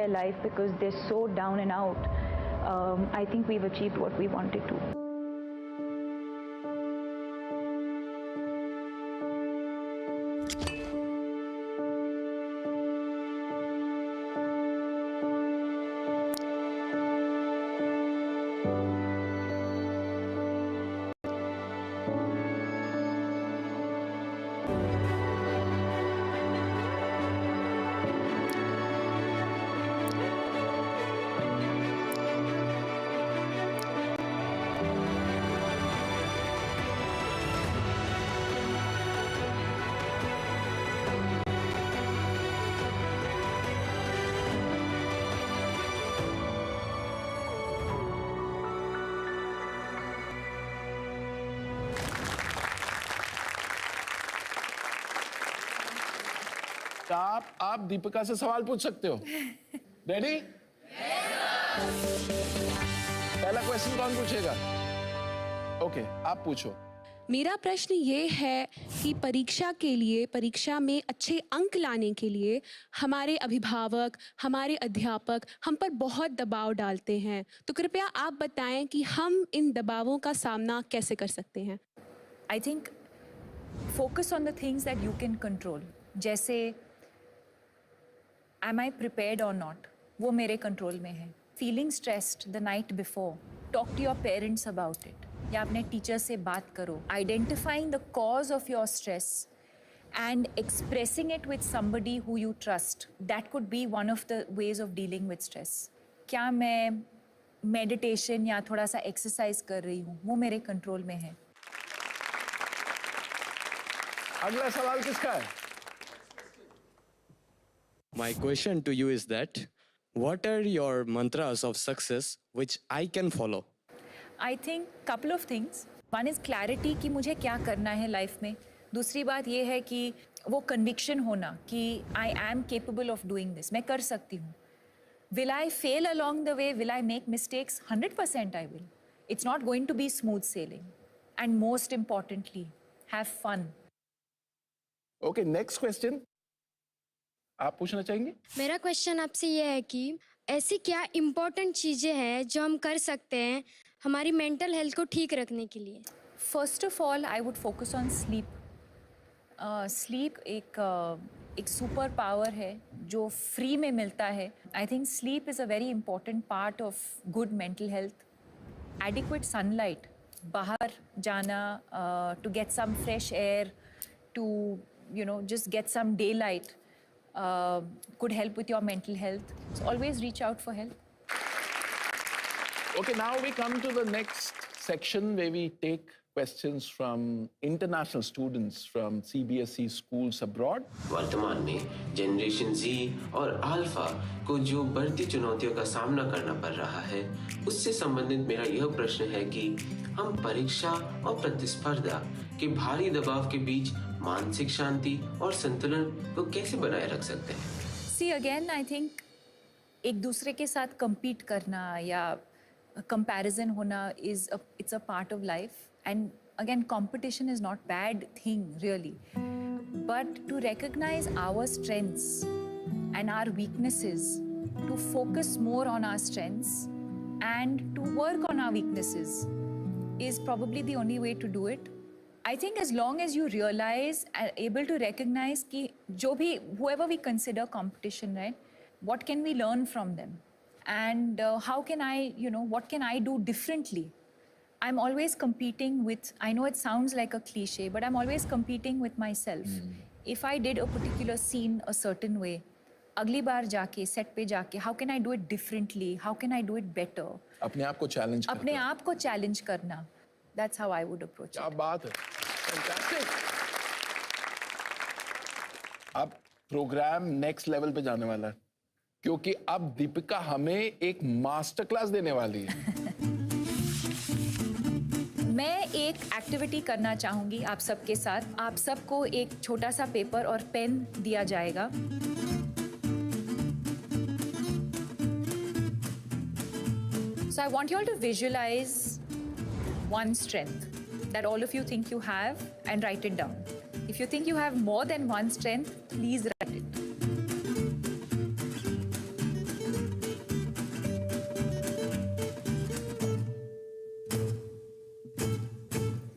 their life because they're so down and out, I think we've achieved what we wanted to. आप दीपिका से सवाल पूछ सकते हो। रेडी? पहला क्वेश्चन कौन पूछेगा? ओके, आप पूछो। मेरा प्रश्न ये है कि परीक्षा के लिए, परीक्षा में अच्छे अंक लाने के लिए हमारे अभिभावक, हमारे अध्यापक हम पर बहुत दबाव डालते हैं, तो कृपया आप बताएं कि हम इन दबावों का सामना कैसे कर सकते हैं। I think focus on the things that you can control. जैसे am I prepared or not? वो मेरे कंट्रोल में है। Feeling stressed the night before, talk to your parents about it. या अपने टीचर से बात करो। Identifying the cause of your stress and expressing it with somebody who you trust. That could be one of the ways of dealing with stress. क्या मैं meditation या थोड़ा सा एक्सरसाइज कर रही हूँ, वो मेरे कंट्रोल में है। अगला सवाल किसका है? My question to you is that what are your mantras of success which I can follow? I think couple of things. One is clarity कि मुझे क्या करना है लाइफ में। दूसरी बात ये है कि वो conviction होना कि I am capable of doing this. मैं कर सकती हूँ। Will I fail along the way? Will I make mistakes? 100% I will. It's not going to be smooth sailing. And most importantly, have fun. Okay, next question. आप पूछना चाहेंगे? मेरा question आपसे ये है कि ऐसी क्या इम्पोर्टेंट चीज़ें हैं जो हम कर सकते हैं हमारी मेंटल हेल्थ को ठीक रखने के लिए? First of all, I would focus on sleep. Sleep एक सुपर पावर है जो फ्री में मिलता है। I think sleep is a very important part of good mental health. Adequate sunlight, बाहर जाना, to get some fresh air, to just get some daylight. Could help with your mental health. So always reach out for help. Okay, now we come to the next section where we take questions from international students from CBSE schools abroad. वर्तमान में generation Z और alpha को जो बढ़ती चुनौतियों का सामना करना पड़ रहा है, उससे संबंधित मेरा यह प्रश्न है कि हम परीक्षा और प्रतिस्पर्धा के भारी दबाव के बीच मानसिक शांति और संतुलन को कैसे बनाए रख सकते हैं? See again, I think एक दूसरे के साथ compete करना या comparison होना it's a part of life, and again competition is not bad thing really, but to recognize our strengths and our weaknesses, to focus more on our strengths and to work on our weaknesses is probably the only way to do it. I think as long as you realize and able to recognize कि जो भी whoever we consider competition, right? What can we learn from them? And how can I, what can I do differently? I'm always competing with, I know it sounds like a cliche, but I'm always competing with myself. If I did a particular scene a certain way, अगली बार जाके, set पे जाके, how can I do it differently? How can I do it better? अपने आप को challenge करना। अपने आप को challenge करना. That's how I would approach it. क्या बात है, fantastic. अब प्रोग्राम नेक्स्ट लेवल पे जाने वाला है, क्योंकि अब दीपिका हमें एक मास्टर क्लास देने वाली है। मैं एक एक्टिविटी करना चाहूंगी आप सबके साथ। आप सबको एक छोटा सा पेपर और पेन दिया जाएगा। So I want you all to visualize one strength that all of you think you have and write it down. If you think you have more than one strength, please write it.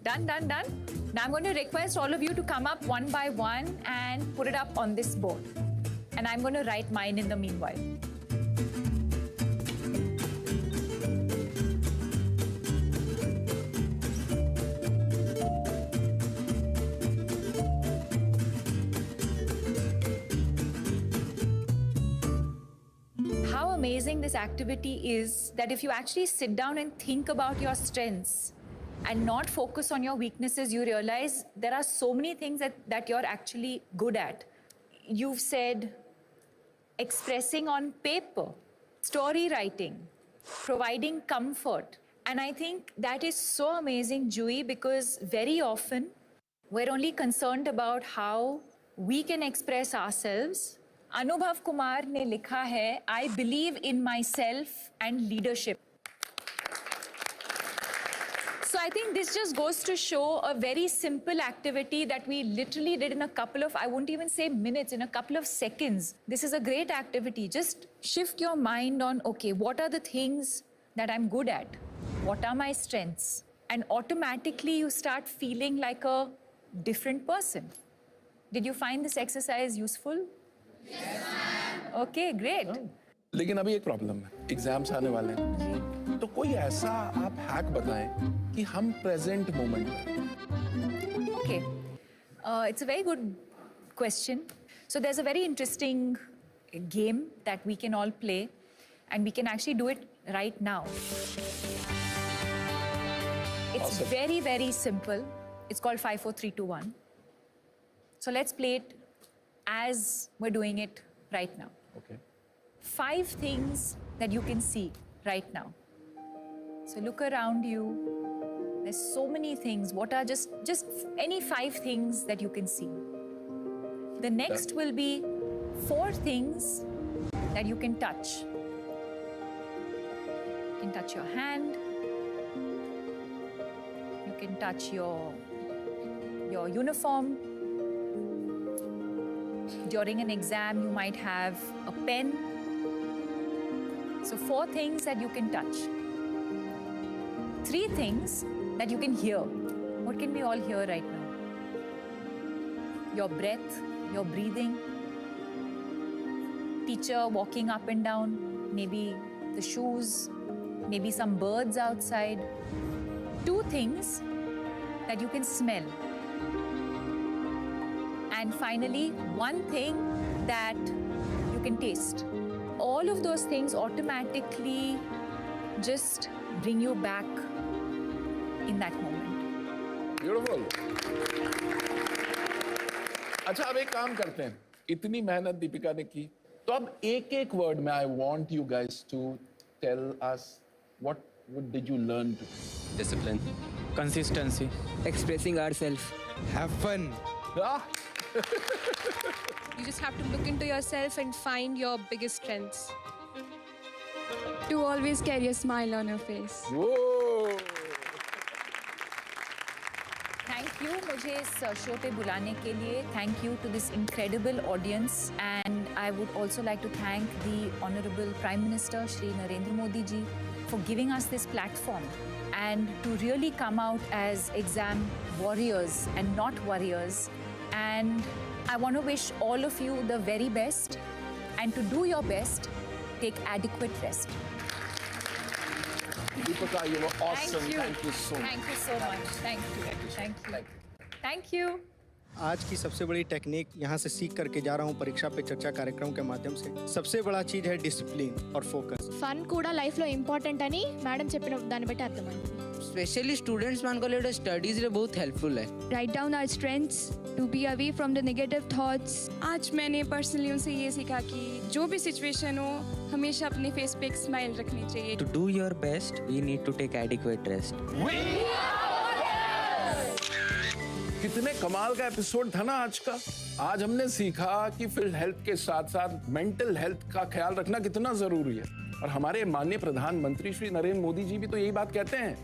Done, done, done. Now I'm going to request all of you to come up one by one and put it up on this board. And I'm going to write mine in the meanwhile. How amazing this activity is that if you actually sit down and think about your strengths and not focus on your weaknesses, you realize there are so many things that you're actually good at. You've said expressing on paper, story writing, providing comfort. And I think that is so amazing, Jui, because very often we're only concerned about how we can express ourselves. Anubhav Kumar ne likha hai, I believe in myself and leadership. So I think this just goes to show a very simple activity that we literally did in a couple of, I won't even say minutes, in a couple of seconds. This is a great activity. Just shift your mind on, okay, what are the things that I'm good at? What are my strengths? And automatically you start feeling like a different person. Did you find this exercise useful? Yes, ma'am. Okay, great. लेकिन अभी एक problem है, exams आने वाले हैं, तो कोई ऐसा आप हैक बताएं कि हम प्रेजेंट मोमेंट में. Okay, it's a very good question. So there's a very interesting game that we can all play, and we can actually do it right now. It's Awesome. very, very simple. It's called 5, 4, 3, 2, 1. So let's play it as we're doing it right now. Okay. 5 things that you can see right now. So look around you. There's so many things. What are just any 5 things that you can see? The next will be 4 things that you can touch. You can touch your hand. You can touch your uniform. During an exam, you might have a pen. So 4 things that you can touch. 3 things that you can hear. What can we all hear right now? Your breath, your breathing. Teacher walking up and down. Maybe the shoes. Maybe some birds outside. 2 things that you can smell. And finally, 1 thing that you can taste. All of those things automatically just bring you back in that moment. Beautiful. अच्छा, अब एक काम करते हैं. इतनी मेहनत दीपिका ने की, तो अब एक वर्ड में I want you guys to tell us what did you learn today? Discipline. Consistency. Expressing ourselves. Have fun. Ah, You just have to look into yourself and find your biggest strengths. To always carry a smile on your face. whoa. Thank you मुझे इस show पे बुलाने के लिए. Thank you to this incredible audience. And I would also like to thank the Honorable Prime Minister Shri Narendra Modi ji for giving us this platform and to really come out as exam warriors and not warriors. And I want to wish all of you the very best, and to do your best, take adequate rest. Deepika, you were awesome. Thank you. Thank you so much. Thank you so much. Thank you. Thank you. Thank you. आज की सबसे बड़ी technique यहाँ से सीख करके जा रहा हूँ परीक्षा पे चर्चा कार्यक्रम के माध्यम से. सबसे बड़ा चीज है डिसिप्लिन और फोकस. ఫన్ కూడా లైఫ్ లో ఇంపార్టెంట్ అని మేడం చెప్పిన దాన్ని బట్టి అర్థమైంది. स्पेशली स्टूडेंट्स मान को लिए स्टडीज रे बहुत हेल्पफुल है. Write down our strengths to be away from the negative thoughts. आज मैंने पर्सनली उनसे ये सीखा कि जो भी सिचुएशन हो हमेशा अपने फेस पे एक स्माइल रखनी चाहिए. To do your best we need to take adequate rest. कितने कमाल का एपिसोड था ना आज का. आज हमने सीखा कि फिजिकल हेल्थ के साथ साथ मेंटल हेल्थ का ख्याल रखना कितना जरूरी है. और हमारे माननीय प्रधानमंत्री श्री नरेंद्र मोदी जी भी तो यही बात कहते हैं,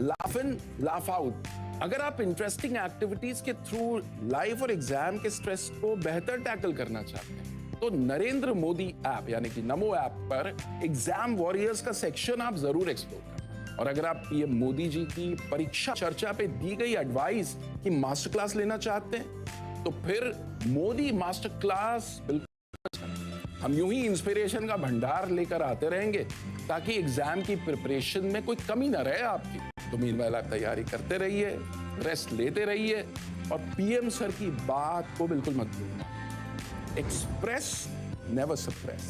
लाफ इन लाफ आउट. अगर आप इंटरेस्टिंग एक्टिविटीज के थ्रू लाइफ और एग्जाम के स्ट्रेस को बेहतर टैकल करना चाहते हैं तो नरेंद्र मोदी ऐप यानी कि नमो ऐप पर एग्जाम वॉरियर्स का सेक्शन आप जरूर एक्सप्लोर करें. और अगर आप पीएम मोदी जी की परीक्षा चर्चा पे दी गई एडवाइस की मास्टर क्लास लेना चाहते हैं तो फिर मोदी मास्टर क्लास बिल्कुल। हम यूं ही इंस्पिरेशन का भंडार लेकर आते रहेंगे ताकि एग्जाम की प्रिपरेशन में कोई कमी ना रहे आपकी। तो मीनवाइल आप तैयारी करते रहिए, रेस्ट लेते रहिए और पीएम सर की बात को बिल्कुल मत भूलना। Express never suppress.